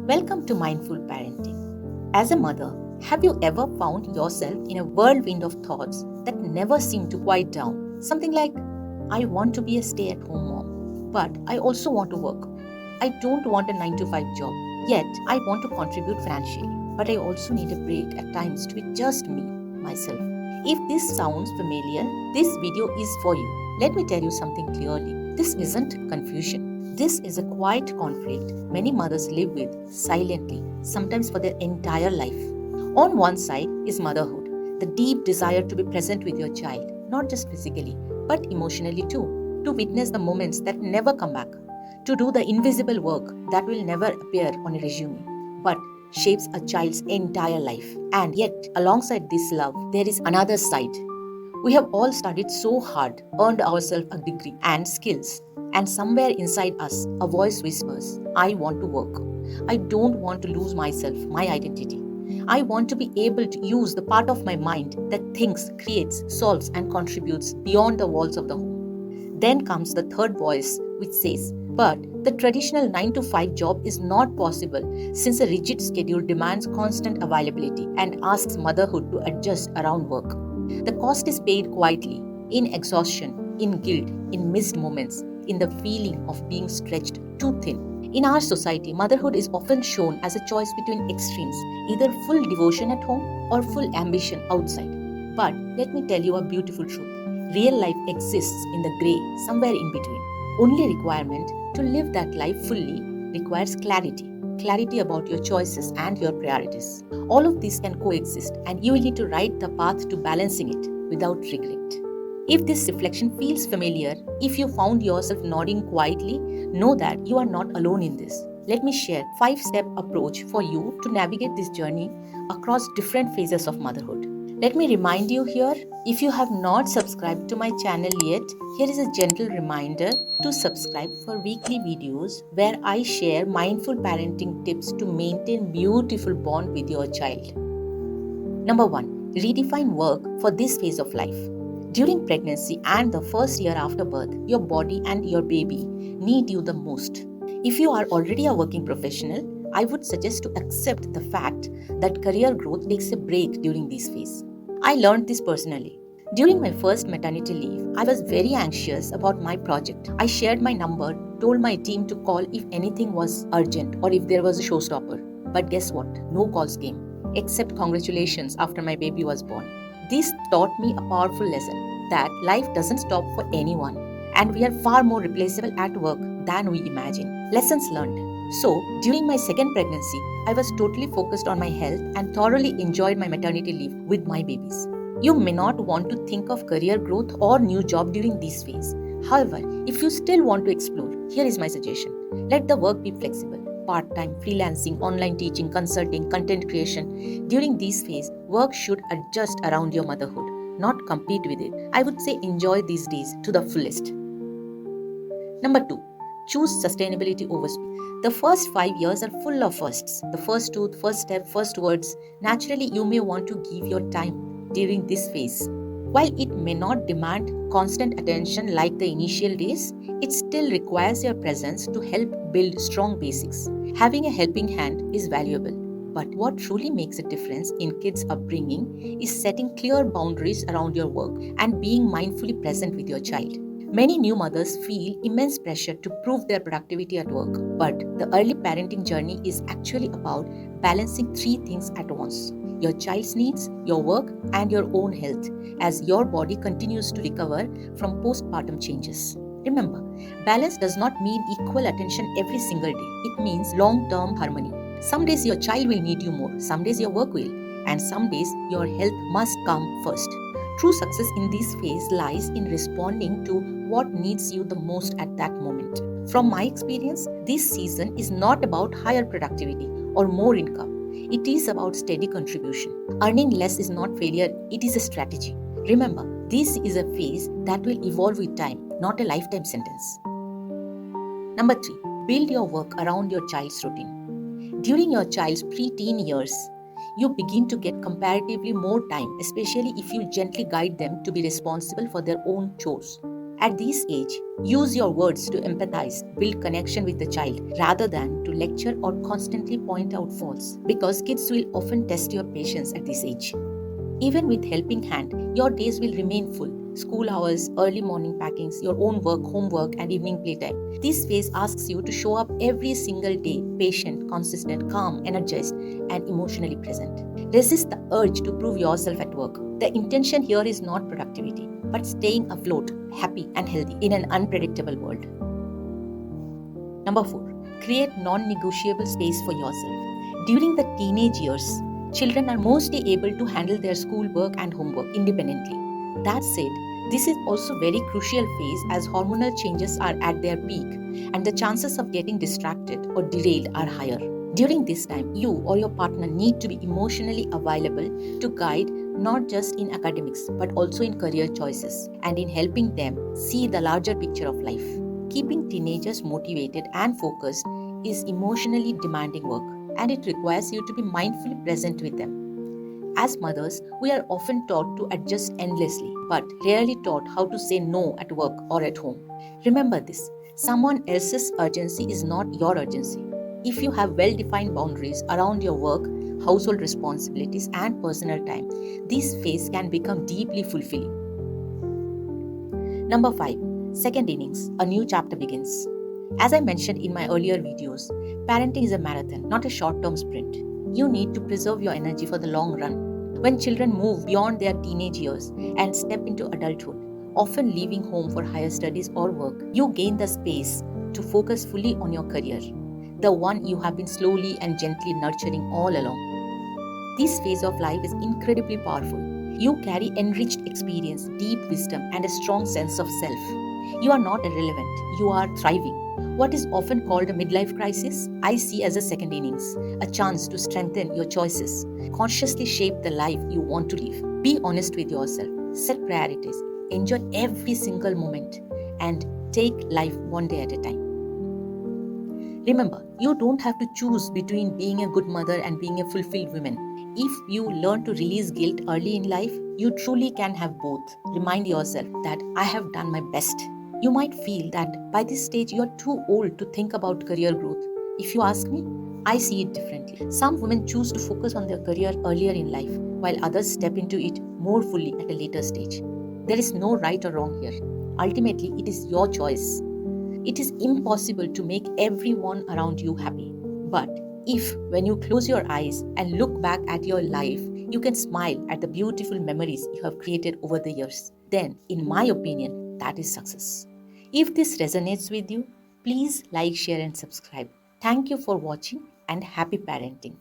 Welcome to Mindful Parenting. As a mother, have you ever found yourself in a whirlwind of thoughts that never seem to quiet down? Something like, I want to be a stay at home mom, but I also want to work. I don't want a 9 to 5 job, yet I want to contribute financially, but I also need a break at times to be just me, myself. If this sounds familiar, this video is for you. Let me tell you something clearly. This isn't confusion. This is a quiet conflict many mothers live with silently, sometimes for their entire life. On one side is motherhood, the deep desire to be present with your child, not just physically, but emotionally too, to witness the moments that never come back, to do the invisible work that will never appear on a resume, but shapes a child's entire life. And yet, alongside this love, there is another side. We have all studied so hard, earned ourselves a degree and skills, and somewhere inside us, a voice whispers, I want to work. I don't want to lose myself, my identity. I want to be able to use the part of my mind that thinks, creates, solves, and contributes beyond the walls of the home. Then comes the third voice, which says, but the traditional 9 to 5 job is not possible since a rigid schedule demands constant availability and asks motherhood to adjust around work. The cost is paid quietly, in exhaustion, in guilt, in missed moments, in the feeling of being stretched too thin. In our society, motherhood is often shown as a choice between extremes, either full devotion at home or full ambition outside. But let me tell you a beautiful truth. Real life exists in the gray, somewhere in between. Only requirement to live that life fully requires clarity. Clarity about your choices and your priorities. All of these can coexist, and you will need to write the path to balancing it without regret. If this reflection feels familiar, if you found yourself nodding quietly, know that you are not alone in this. Let me share a 5-step approach for you to navigate this journey across different phases of motherhood. Let me remind you here, if you have not subscribed to my channel yet, here is a gentle reminder to subscribe for weekly videos where I share mindful parenting tips to maintain beautiful bond with your child. Number 1. Redefine work for this phase of life. During pregnancy and the first year after birth, your body and your baby need you the most. If you are already a working professional, I would suggest to accept the fact that career growth takes a break during this phase. I learned this personally. During my first maternity leave, I was very anxious about my project. I shared my number, told my team to call if anything was urgent or if there was a showstopper. But guess what? No calls came, except congratulations after my baby was born. This taught me a powerful lesson that life doesn't stop for anyone, and we are far more replaceable at work than we imagine. Lessons learned. So, during my second pregnancy, I was totally focused on my health and thoroughly enjoyed my maternity leave with my babies. You may not want to think of career growth or new job during this phase. However, if you still want to explore, here is my suggestion. Let the work be flexible. Part-time, freelancing, online teaching, consulting, content creation. During this phase, work should adjust around your motherhood, not compete with it. I would say enjoy these days to the fullest. Number 2. Choose sustainability over speed. The first 5 years are full of firsts. The first tooth, first step, first words. Naturally, you may want to give your time during this phase. While it may not demand constant attention like the initial days, it still requires your presence to help build strong basics. Having a helping hand is valuable, but what truly makes a difference in kids' upbringing is setting clear boundaries around your work and being mindfully present with your child. Many new mothers feel immense pressure to prove their productivity at work, but the early parenting journey is actually about balancing 3 things at once: your child's needs, your work, and your own health as your body continues to recover from postpartum changes. Remember, balance does not mean equal attention every single day. It means long-term harmony. Some days your child will need you more, some days your work will, and some days your health must come first. True success in this phase lies in responding to what needs you the most at that moment. From my experience, this season is not about higher productivity or more income. It is about steady contribution. Earning less is not failure, it is a strategy. Remember, this is a phase that will evolve with time, not a lifetime sentence. Number 3. Build your work around your child's routine. During your child's pre-teen years, you begin to get comparatively more time, especially if you gently guide them to be responsible for their own chores. At this age, use your words to empathize, build connection with the child rather than to lecture or constantly point out faults, because kids will often test your patience at this age. Even with helping hand, your days will remain full. School hours, early morning packings, your own work, homework, and evening playtime. This phase asks you to show up every single day, patient, consistent, calm, energized, and emotionally present. Resist the urge to prove yourself at work. The intention here is not productivity, but staying afloat, happy, and healthy in an unpredictable world. Number 4. Create non-negotiable space for yourself. During the teenage years, children are mostly able to handle their schoolwork and homework independently. That said, this is also very crucial phase as hormonal changes are at their peak and the chances of getting distracted or derailed are higher. During this time, you or your partner need to be emotionally available to guide not just in academics but also in career choices and in helping them see the larger picture of life. Keeping teenagers motivated and focused is emotionally demanding work, and it requires you to be mindfully present with them. As mothers, we are often taught to adjust endlessly, but rarely taught how to say no at work or at home. Remember this: someone else's urgency is not your urgency. If you have well defined boundaries around your work, household responsibilities, and personal time, this phase can become deeply fulfilling. Number 5. Second innings, a new chapter begins. As I mentioned in my earlier videos, parenting is a marathon, not a short-term sprint. You need to preserve your energy for the long run. When children move beyond their teenage years and step into adulthood, often leaving home for higher studies or work, you gain the space to focus fully on your career, the one you have been slowly and gently nurturing all along. This phase of life is incredibly powerful. You carry enriched experience, deep wisdom, and a strong sense of self. You are not irrelevant, you are thriving. What is often called a midlife crisis, I see as a second innings, a chance to strengthen your choices, consciously shape the life you want to live. Be honest with yourself, set priorities, enjoy every single moment, and take life one day at a time. Remember, you don't have to choose between being a good mother and being a fulfilled woman. If you learn to release guilt early in life, you truly can have both. Remind yourself that I have done my best. You might feel that by this stage you are too old to think about career growth. If you ask me, I see it differently. Some women choose to focus on their career earlier in life, while others step into it more fully at a later stage. There is no right or wrong here. Ultimately, it is your choice. It is impossible to make everyone around you happy. But if, when you close your eyes and look back at your life, you can smile at the beautiful memories you have created over the years, then, in my opinion, that is success. If this resonates with you, please like, share, and subscribe. Thank you for watching and happy parenting.